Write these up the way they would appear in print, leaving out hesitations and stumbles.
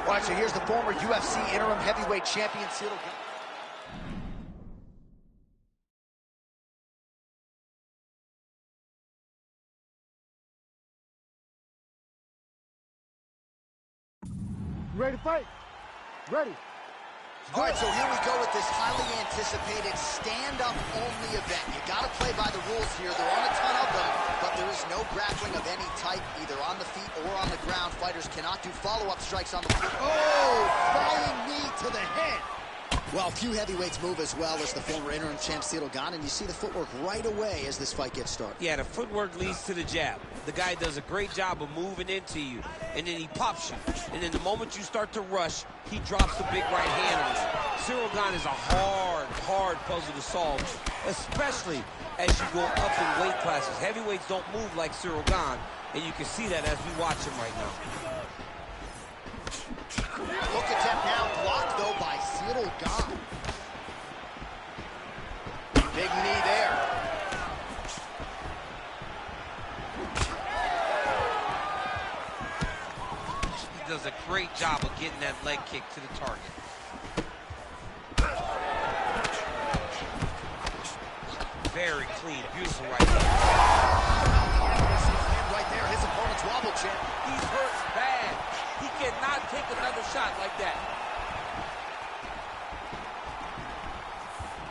All right, so here's the former UFC interim heavyweight champion, Cyril. You ready to fight? Ready. All right, so here we go with this highly anticipated stand-up only event. You got to play by the rules here. There aren't a ton of them, but there is no grappling of any type, either on the feet or on the ground. Fighters cannot do follow-up strikes on the feet. Oh, flying knee to the head. Well, few heavyweights move as well as the former interim champ, Cyril, and you see the footwork right away as this fight gets started. Yeah, the footwork leads to the jab. The guy does a great job of moving into you, and then he pops you. And then the moment you start to rush, he drops the big right hand on you. Cyril is a hard puzzle to solve, especially as you go up in weight classes. Heavyweights don't move like Cyril, and you can see that as we watch him right now. Look at that now, blocked though by Cyril. Big knee there. He does a great job of getting that leg kick to the target. Very clean, beautiful right there. Right there, his opponent's wobble champ. He's hurt bad. He cannot take another shot like that.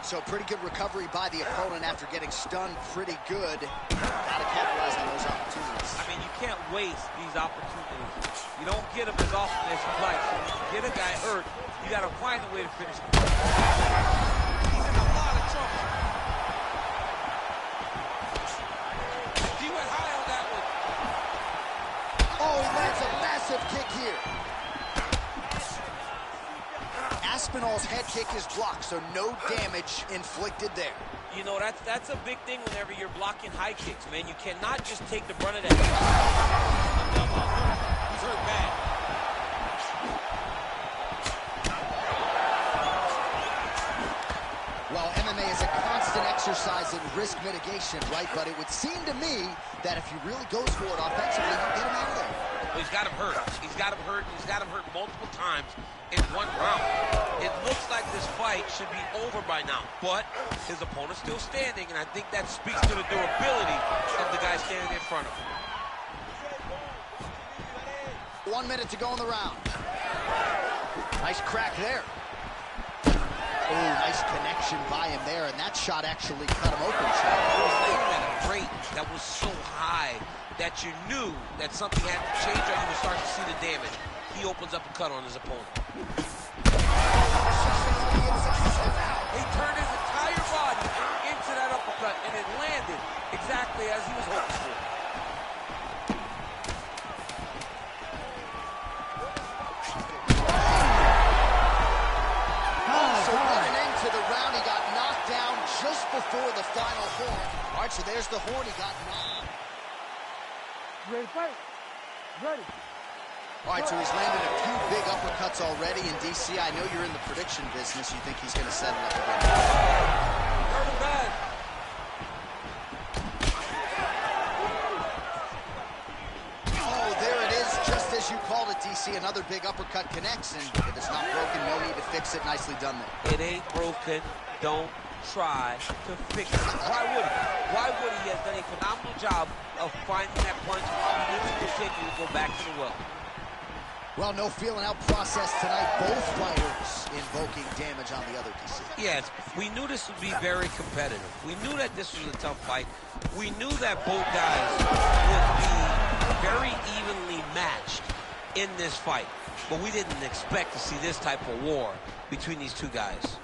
So pretty good recovery by the opponent after getting stunned pretty good. Gotta capitalize on those opportunities. I mean, you can't waste these opportunities. You don't get them as often as you like. So when you get a guy hurt, you gotta find a way to finish him. He's in a lot of trouble. He went high on that one. Oh, he lands a massive kick here. Aspinall's head kick is blocked, so no damage inflicted there. You know, that's a big thing whenever you're blocking high kicks, man. You cannot just take the brunt of that. He's hurt bad. Well, MMA is a constant exercise in risk mitigation, right? But it would seem to me that if he really goes for it offensively, you get him out of there. Well, he's got him hurt. He's got him hurt. He's got him hurt multiple times in one round. It looks like this fight should be over by now, but his opponent's still standing, and I think that speaks to the durability of the guy standing in front of him. 1 minute to go in the round. Nice crack there. Oh, nice connection by him there, and that shot actually cut him open. He was aiming at a rate that was so high that you knew that something had to change or you would start to see the damage. He opens up a cut on his opponent. He turned his entire body into that uppercut, and it landed exactly as he was hoping for. So what an end to the round. He got knocked down just before the final horn. All right, so there's the horn. He got knocked. You ready to fight? Ready. All right, so he's landed a few big uppercuts already in DC. I know you're in the prediction business. You think he's going to settle up again? Hurt him bad. see another big uppercut connects, and if it's not broken, no need to fix it. Nicely done there. It ain't broken. Don't try to fix it. Why would he? Why would he? He has done a phenomenal job of finding that punch. He needs to continue to go back to the well. Well, no feeling out process tonight. Both fighters invoking damage on the other, DC. Yes, we knew this would be very competitive. We knew that this was a tough fight. We knew that both guys would be very evenly matched in this fight. But we didn't expect to see this type of war between these two guys.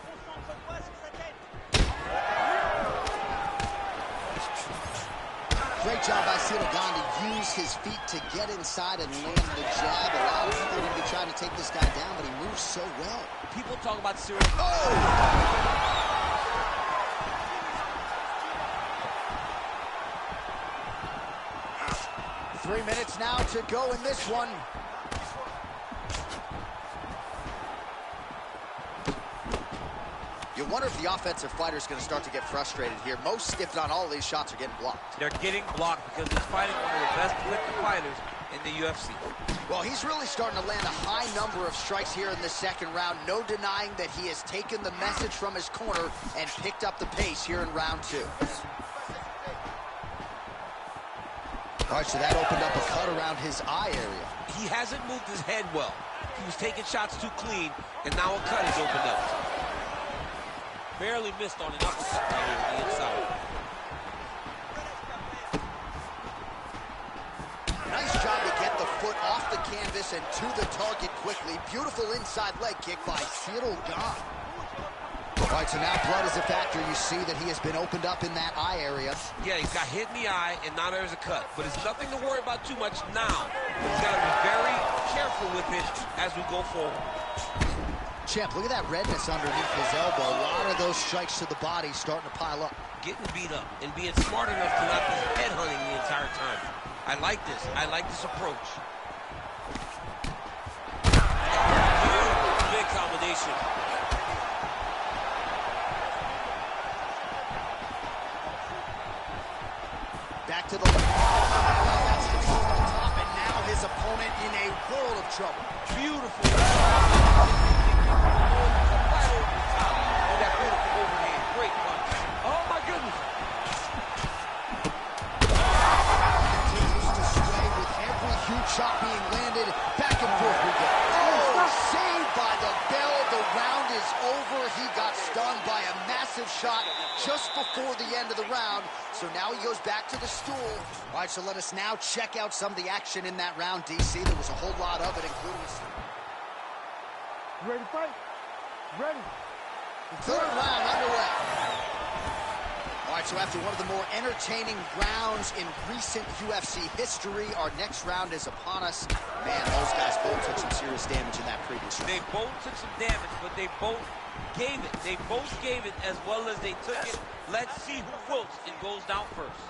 Great job by Cyril Gane to use his feet to get inside and land the jab. A lot of people are going to be trying to take this guy down, but he moves so well. People talk about Cyril. Oh! 3 minutes now to go in this one. You wonder if the offensive fighter is going to start to get frustrated here. Most, if not all, of these shots are getting blocked. They're getting blocked because he's fighting one of the best lifted fighters in the UFC. Well, he's really starting to land a high number of strikes here in the second round. No denying that he has taken the message from his corner and picked up the pace here in round 2. All right, so that opened up a cut around his eye area. He hasn't moved his head well. He was taking shots too clean, and now a cut is opened up. Barely missed on an uppercut right here on the inside. Nice job to get the foot off the canvas and to the target quickly. Beautiful inside leg kick by Cyril Gane. All right, so now blood is a factor. You see that he has been opened up in that eye area. Yeah, he got hit in the eye, and now there's a cut. But it's nothing to worry about too much now. He's got to be very careful with it as we go forward. Champ, look at that redness underneath his elbow. A lot of those strikes to the body starting to pile up. Getting beat up and being smart enough to not be headhunting the entire time. I like this. I like this approach. Big combination. Back to the left. That's the on top, and now his opponent in a world of trouble. Beautiful. Right over the top of that beautiful overhand. Great punch. Oh, my goodness. Continues to sway with every huge shot being landed. Back and forth we go. Oh, saved by the bell. The round is over. He got stung by a massive shot just before the end of the round. So now he goes back to the stool. All right, so let us now check out some of the action in that round, DC. There was a whole lot of it, including... Ready to fight? Ready. Third round underway. All right, so after one of the more entertaining rounds in recent UFC history, our next round is upon us. Man, those guys both took some serious damage in that previous round. They both took some damage, but they both gave it. They both gave it as well as they took it. Let's see who wilts and goes down first.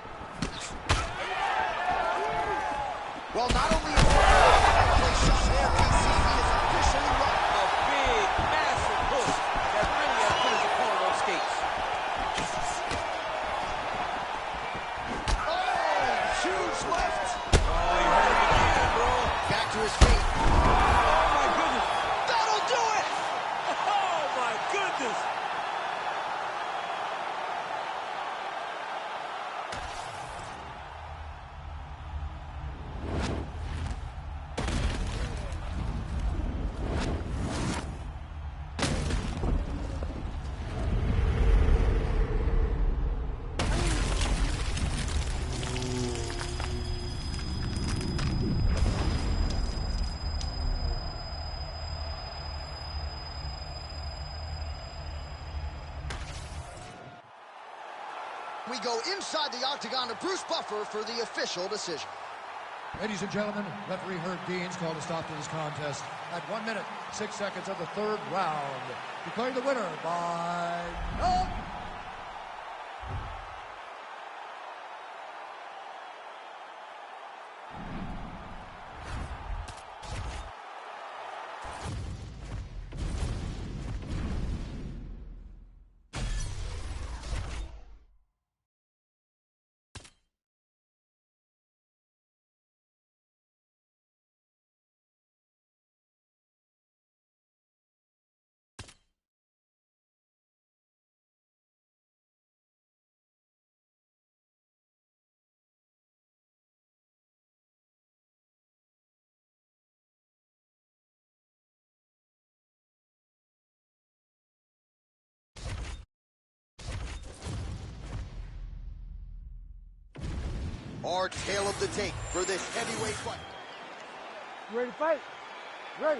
Well, not only is he shot there, DC, he is officially run. A big, massive hook that really has put his opponent on skates. Oh, huge left. Oh, he hurt him again, bro. Back to his feet. Oh, my goodness. That'll do it. Oh, my goodness. We go inside the octagon to Bruce Buffer for the official decision. Ladies and gentlemen, referee Herb Deans called a stop to this contest at 1 minute, 6 seconds of the third round, declaring the winner by knockout. Our tale of the tape for this heavyweight fight. You ready to fight? Ready.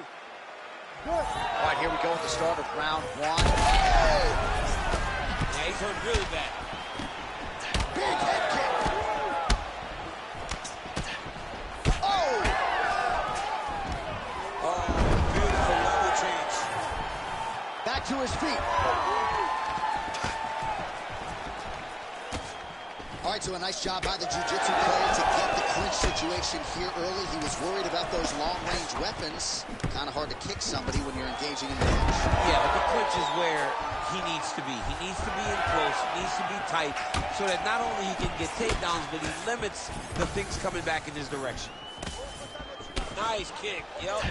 Good. All right, here we go at the start of round one. Yeah, he's hurt really bad. Big head kick. Oh! Oh, beautiful level change. Back to his feet. All right, so a nice job by the jiu-jitsu player to get the clinch situation here early. He was worried about those long-range weapons. Kind of hard to kick somebody when you're engaging in the clinch. Yeah, but the clinch is where he needs to be. He needs to be in close, he needs to be tight, so that not only he can get takedowns, but he limits the things coming back in his direction. Nice kick, yep.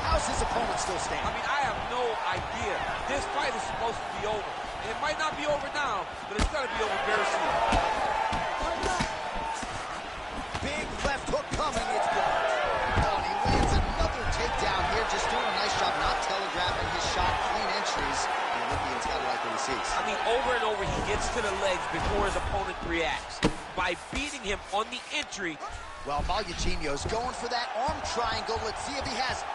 How's his opponent still standing? I mean, I have no idea. This fight is supposed to be over. And it might not be over now, but it's going to be over very soon. Big left hook coming. It's blocked. Oh, and he lands another takedown here. Just doing a nice job not telegraphing his shot. Clean entries. The Olympian's got to like what he sees. I mean, over and over, he gets to the legs before his opponent reacts. By beating him on the entry. Well, Malugino's going for that arm triangle. Let's see if he has...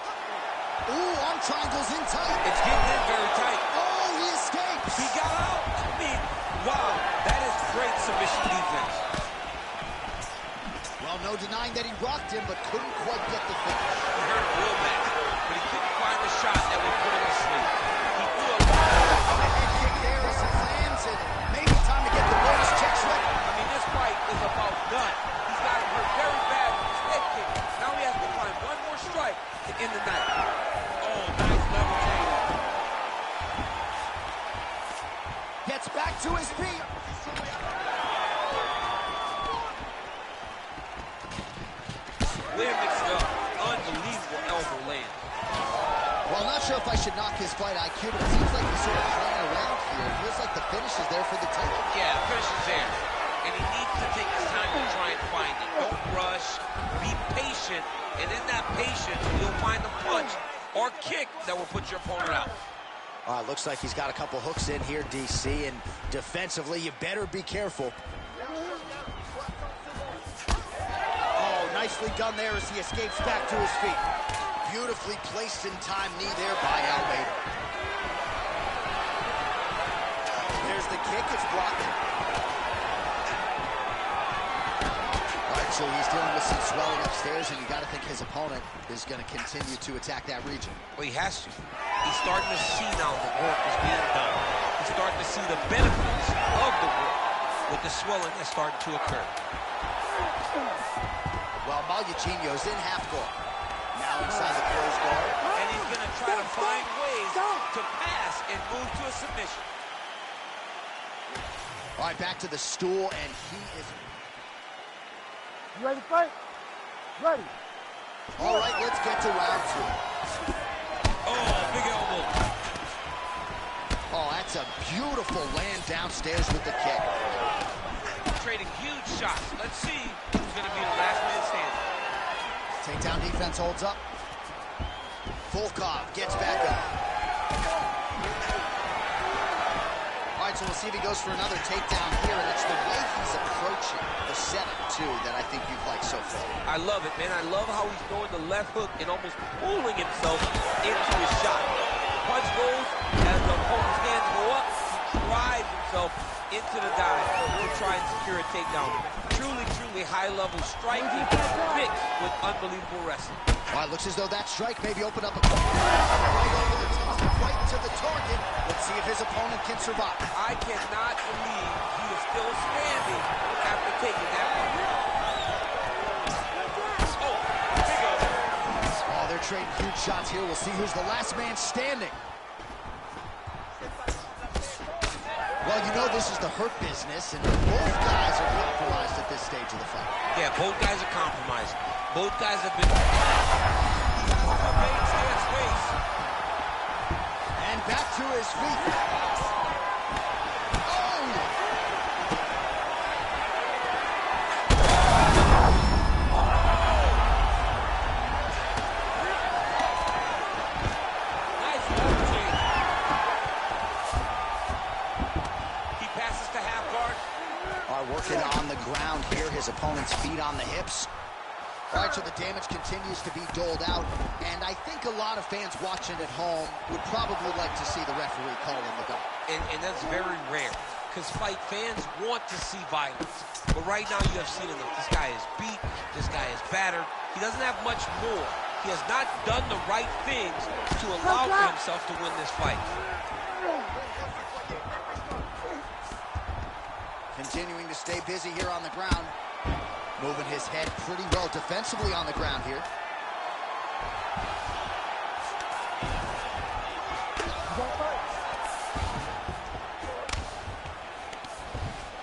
Ooh, arm triangle's in tight. It's getting in very tight. Oh, he escapes. He got out. I mean, wow, that is great submission defense. Well, no denying that he rocked him, but couldn't quite get the finish. He hurt him real bad, but he couldn't find the shot that would put him to sleep. He threw a head kick there as he lands, and maybe time to get the bonus checks ready. I mean, this fight is about done. He's got him hurt very bad with his head kick. Now he has to find one more strike to end the night. Oh, nice level change. Gets back to his feet. Clear mixed up. Unbelievable elbow land. Well, I'm not sure if I should knock his fight IQ, but it seems like he's sort of playing around here. It feels like the finish is there for the taking. Yeah, the finish is there. And he needs to take his time to try and find it. Don't rush. Be patient. And in that patience, you'll find the punch or kick that will put your opponent out. All right, looks like he's got a couple hooks in here, DC, and defensively, you better be careful. Oh, nicely done there as he escapes back to his feet. Beautifully placed in time knee there by Almeida. There's the kick, it's blocked. So he's dealing with some swelling upstairs, and you got to think his opponent is going to continue to attack that region. Well, he has to. He's starting to see now the work is being done. He's starting to see the benefits of the work with the swelling that's starting to occur. Well, Malugino's in half guard. Now inside the closed guard. And he's going to try to find ways to pass and move to a submission. All right, back to the stool, and he is... You ready to fight? Ready. All right, let's get to round two. Oh, big elbow. Oh, that's a beautiful land downstairs with the kick. Trading huge shots. Let's see who's going to be the last man standing. Takedown defense holds up. Volkov gets back up. All right, so we'll see if he goes for another takedown here, and it's the way he's approaching the setup, too, that I think you've liked so far. I love it, man. I love how he's throwing the left hook and almost pulling himself into his shot. Punch goes, as the opponent's hands go up, he drives himself into the dive to try and secure a takedown. Truly, truly high-level striking mixed with unbelievable wrestling. All right, looks as though that strike maybe opened up a right over the top, right to the target. Let's see if his opponent can survive. I cannot believe he is still standing after taking that one. Oh, big elbow. Oh, they're trading huge shots here. We'll see who's the last man standing. Well, you know this is the hurt business, and both guys are compromised at this stage of the fight. Yeah, both guys are compromised. Both guys have been mainstay at space. And back to his feet. Oh! Nice level change. He passes to half guard. All far, working on the ground here. His opponent's feet on the hips. All right, so the damage continues to be doled out, and I think a lot of fans watching at home would probably like to see the referee call in the bell. And that's very rare, because fight fans want to see violence. But right now you have seen enough. This guy is beat, this guy is battered. He doesn't have much more. He has not done the right things to allow for himself to win this fight. Continuing to stay busy here on the ground. Moving his head pretty well defensively on the ground here.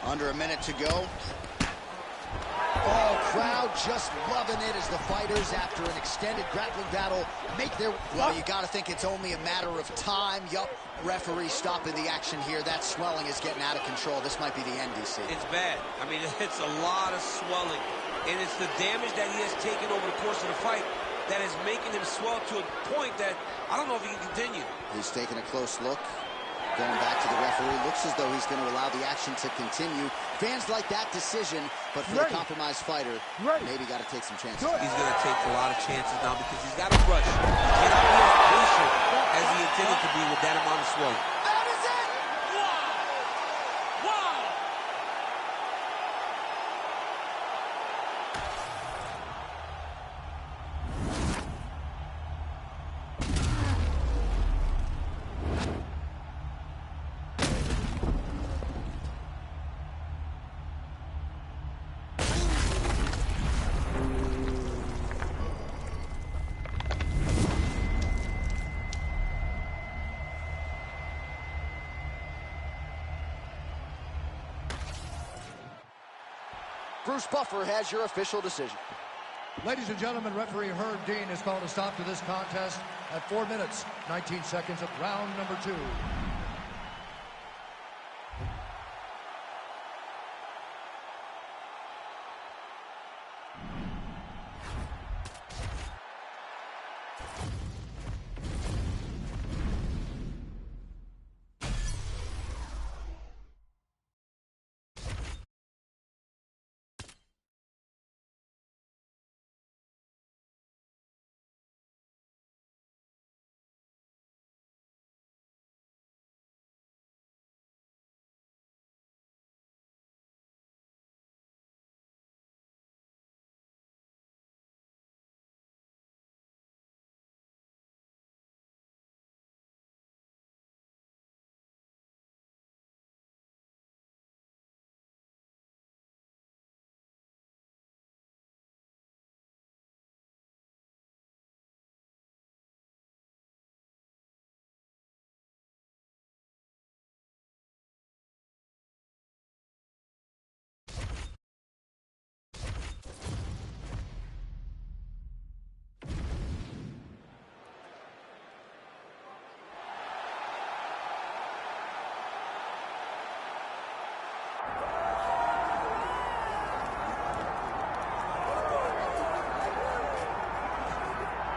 Under a minute to go. Oh, crowd just loving it as the fighters, after an extended grappling battle, make their... Well, you got to think it's only a matter of time. Yup, referee stopping the action here. That swelling is getting out of control. This might be the end, DC. It's bad. I mean, it's a lot of swelling. And it's the damage that he has taken over the course of the fight that is making him swell to a point that I don't know if he can continue. He's taking a close look. Going back to the referee. Looks as though he's going to allow the action to continue. Fans like that decision, but for the compromised fighter, maybe got to take some chances. He's going to take a lot of chances now because he's got to rush. He cannot be as patient as he intended to be with that amount of swelling. That is it! Wow! Wow! Bruce Buffer has your official decision. Ladies and gentlemen, referee Herb Dean has called a stop to this contest at 4 minutes, 19 seconds of round number 2.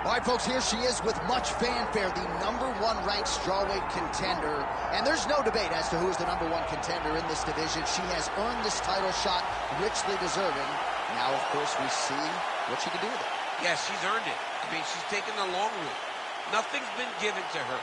All right, folks, here she is with much fanfare, the #1 ranked strawweight contender. And there's no debate as to who is the #1 contender in this division. She has earned this title shot, richly deserving. Now, of course, we see what she can do with it. Yes, she's earned it. I mean, she's taken the long route. Nothing's been given to her.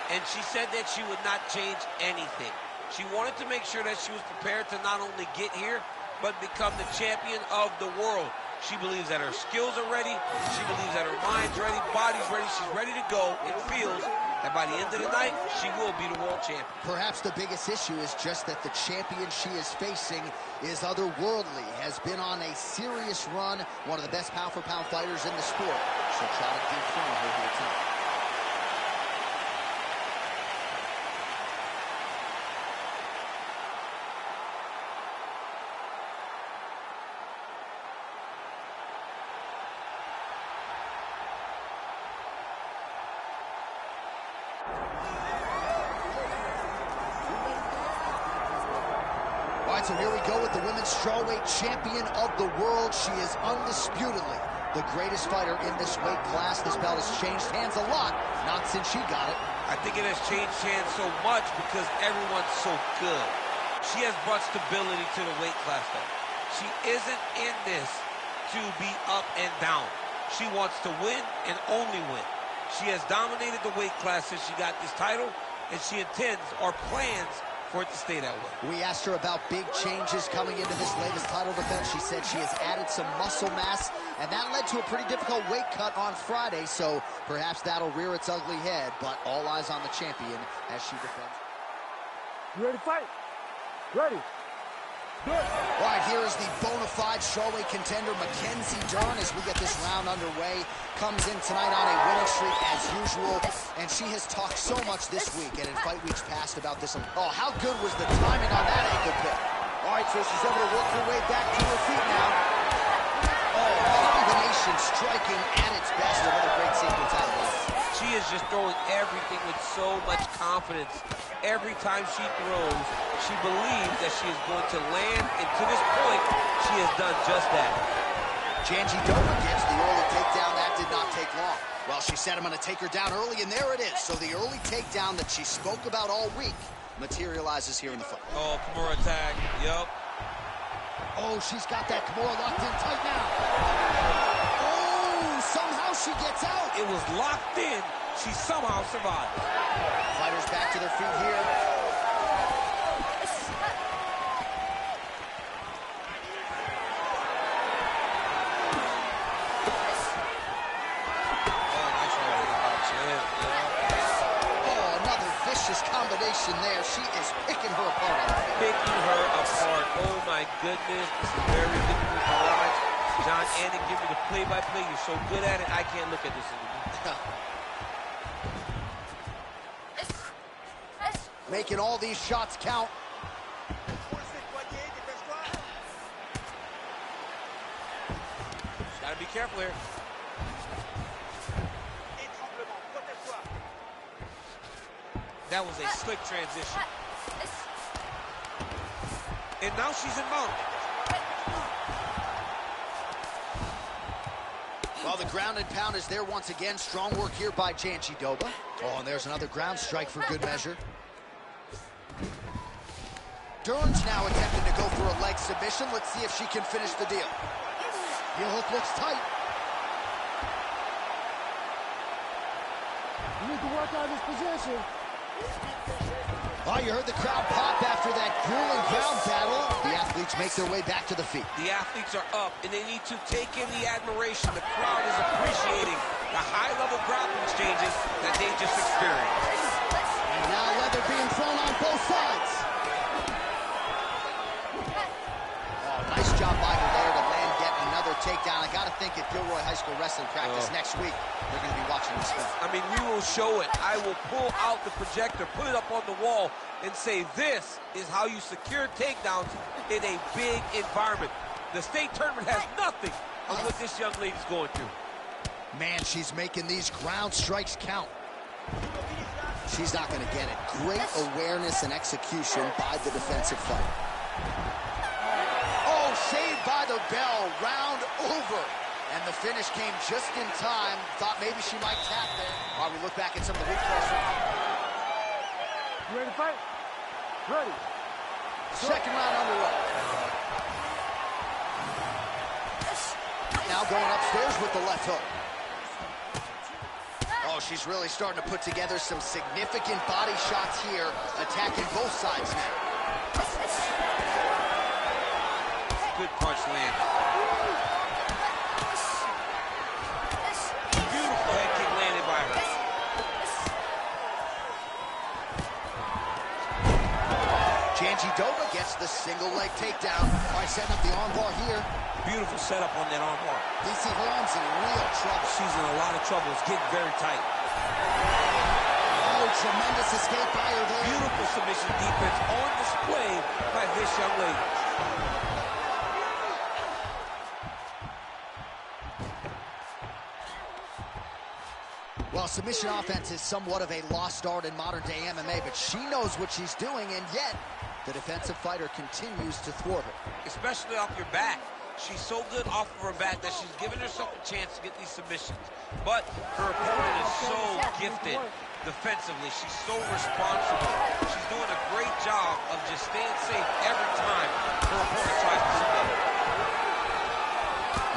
And she said that she would not change anything. She wanted to make sure that she was prepared to not only get here, but become the champion of the world. She believes that her skills are ready. She believes that her mind's ready, body's ready. She's ready to go and feels that by the end of the night, she will be the world champion. Perhaps the biggest issue is just that the champion she is facing is otherworldly, has been on a serious run, one of the best pound-for-pound fighters in the sport. She'll try to dethrone her here tonight. So here we go with the women's strawweight champion of the world. She is undisputedly the greatest fighter in this weight class. This belt has changed hands a lot, not since she got it. I think it has changed hands so much because everyone's so good. She has brought stability to the weight class, though. She isn't in this to be up and down. She wants to win and only win. She has dominated the weight class since she got this title, and she intends or plans for it to stay that way. We asked her about big changes coming into this latest title defense. She said she has added some muscle mass, and that led to a pretty difficult weight cut on Friday, so perhaps that'll rear its ugly head, but all eyes on the champion as she defends. You ready to fight? Ready. Good. All right, here is the bona fide strawweight contender, Mackenzie Dern, as we get this round underway. Comes in tonight on a winning streak as usual, and she has talked so much this week and in fight weeks past about this. Oh, how good was the timing on that ankle pick? All right, so she's able to work her way back to her feet now. Oh, combination striking at its best. Another great sequence out of this. She is just throwing everything with so much confidence. Every time she throws, she believes that she is going to land, and to this point, she has done just that. Janji Doba gets the early takedown. That did not take long. Well, she said, I'm going to take her down early, and there it is. So the early takedown that she spoke about all week materializes here in the fight. Oh, Kimura tag. Yup. Oh, she's got that Kimura locked in tight now. Oh, somehow she gets out. It was locked in. She somehow survived. Fighters back to their feet here. Oh, another vicious combination there. She is picking her apart on the field. Picking her apart. Oh, my goodness. This is very difficult to watch. John Anik, give me the play-by-play. You're so good at it, I can't look at this anymore. Making all these shots count. Gotta be careful here. That was a slick transition. And now she's in mount. Well, the ground and pound is there once again. Strong work here by Janji Doba. Oh, and there's another ground strike for good measure. Dern's now attempting to go for a leg submission. Let's see if she can finish the deal. Heel hook looks tight. You need to work on this position. Oh, you heard the crowd pop after that grueling ground battle. The athletes make their way back to the feet. The athletes are up, and they need to take in the admiration. The crowd is appreciating the high-level grappling exchanges that they just experienced. And now leather being thrown on both sides. Oh, nice job by her there to land yet another takedown. I got to think at Gilroy High School wrestling practice next week, they're going to be watching this film. I mean, we will show it. I will pull out the projector, put it up on the wall, and say, this is how you secure takedowns in a big environment. The state tournament has nothing of what this young lady's going through. Man, she's making these ground strikes count. She's not going to get it. Great awareness and execution by the defensive fighter. Oh, saved by the bell. Round over. And the finish came just in time. Thought maybe she might tap there. While we look back at some of the replays. You ready to fight? Ready. Second round underway. Now going upstairs with the left hook. Oh, she's really starting to put together some significant body shots here, attacking both sides now. Good punch land. Beautiful head kick landed by her. Janji Doba gets the single leg takedown. All right, setting up the armbar here. Beautiful setup on that armbar. DC her arm's in real trouble. She's in a lot of trouble. It's getting very tight. Oh, tremendous escape by her there. Beautiful submission defense on display by this young lady. Well, submission offense is somewhat of a lost art in modern-day MMA, but she knows what she's doing, and yet the defensive fighter continues to thwart her. Especially off your back. She's so good off of her back that she's giving herself a chance to get these submissions. But her opponent is so gifted defensively. She's so responsible. She's doing a great job of just staying safe every time her opponent tries to submit.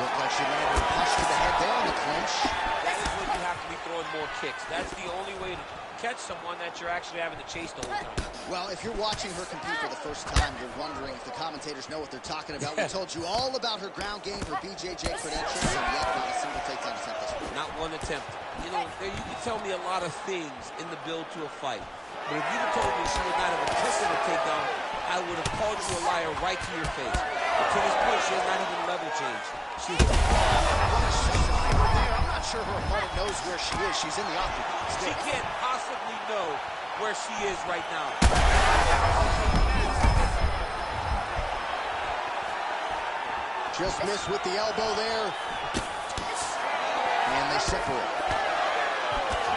Looked like she landed a punch to the head there on the clinch. That is when you have to be throwing more kicks. That's the only way to catch someone that you're actually having to chase the whole time. Well, if you're watching her compete for the first time, you're wondering if the commentators know what they're talking about. We told you all about her ground game, her BJJ credentials, and yet not a single takedown attempt this week. Not one attempt. You know, you can tell me a lot of things in the build to a fight. But if you'd have told me she would not have attempted a takedown, I would have called you a liar right to your face. But to this point, she has not even level changed. She's I'm not sure her opponent knows where she is. She's in the octagon. She can't possibly know where she is right now. Just missed with the elbow there. And they separate.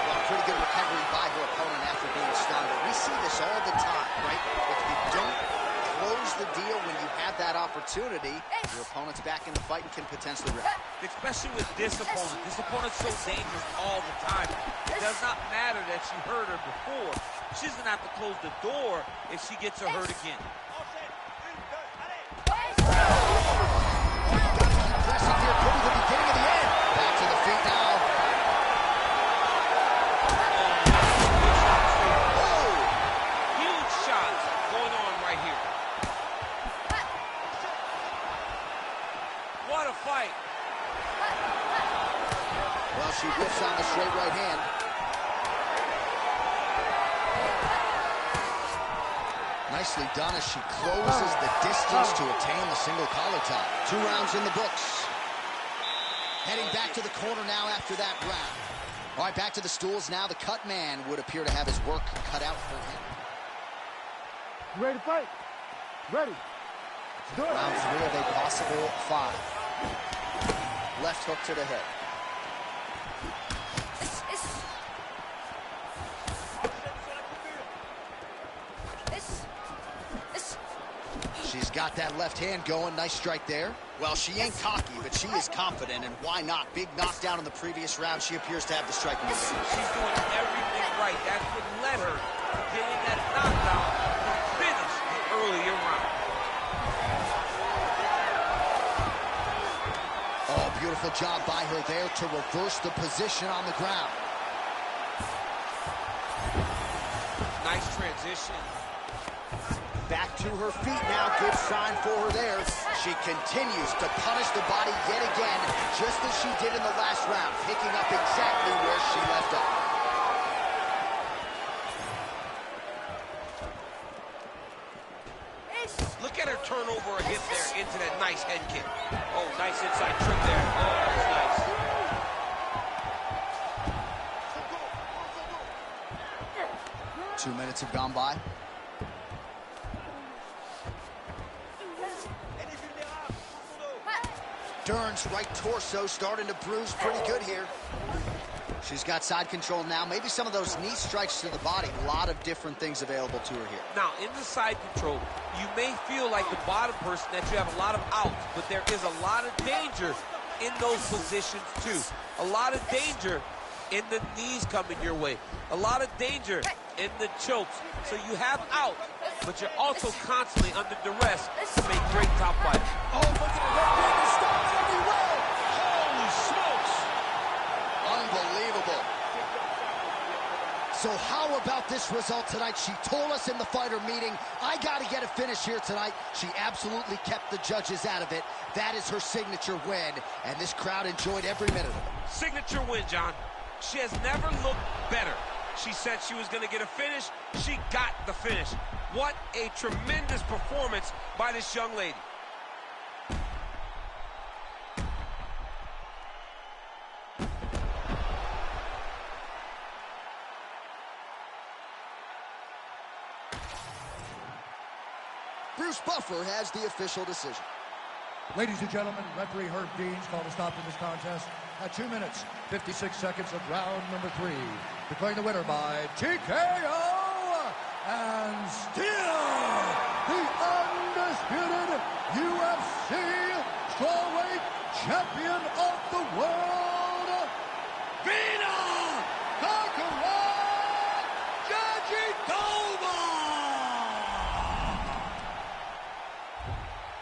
Well, pretty good recovery by her opponent after being stunned. But we see this all the time, right? If you don't close the deal when you have that opportunity, your opponent's back in the fight and can potentially rip. Especially with this opponent. This opponent's so dangerous all the time. It does not matter that she hurt her before. She's going to have to close the door if she gets her hurt again. Pressing here, pretty the beginning of the end. Back to the feet now. Oh, huge shots going on right here. What a fight. Well, she whiffs on the straight right hand. Nicely done as she closes the distance to attain the single collar tie. 2 rounds in the books. Heading back to the corner now after that round. All right, back to the stools now. The cut man would appear to have his work cut out for him. You ready to fight? Ready. Let's do it. Round 3 of a possible 5. Left hook to the head. She's got that left hand going. Nice strike there. Well, she ain't cocky, but she is confident, and why not? Big knockdown in the previous round. She appears to have the striking advantage. She's doing everything right. That's what led her to getting that knockdown to finish the earlier round. Oh, beautiful job by her there to reverse the position on the ground. Nice transition. Back to her feet now. Good sign for her there. She continues to punish the body yet again, just as she did in the last round, picking up exactly where she left off. Look at her turn over a hip there into that nice head kick. Oh, nice inside trick there. Oh, that's nice. 2 minutes have gone by. Dern's right torso starting to bruise pretty good here. She's got side control now. Maybe some of those knee strikes to the body. A lot of different things available to her here. Now, in the side control, you may feel like the bottom person that you have a lot of outs, but there is a lot of danger in those positions too. A lot of danger in the knees coming your way. A lot of danger in the chokes. So you have out, but you're also constantly under duress to make great top fighters. Oh, look at her stop everywhere. Holy smokes. Unbelievable. So how about this result tonight? She told us in the fighter meeting, I got to get a finish here tonight. She absolutely kept the judges out of it. That is her signature win, and this crowd enjoyed every minute of it. Signature win, John. She has never looked better. She said she was going to get a finish. She got the finish. What a tremendous performance by this young lady. Bruce Buffer has the official decision. Ladies and gentlemen, referee Herb Dean's called a stop to this contest at 2 minutes, 56 seconds of round number 3. Declaring the winner by TKO and still the undisputed UFC strawweight champion of the world, Vina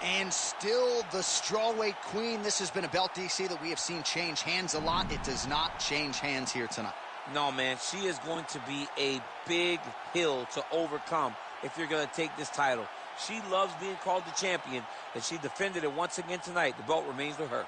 And still the strawweight queen. This has been a belt, DC, that we have seen change hands a lot. It does not change hands here tonight. No, man, she is going to be a big hill to overcome if you're going to take this title. She loves being called the champion, and she defended it once again tonight. The belt remains with her.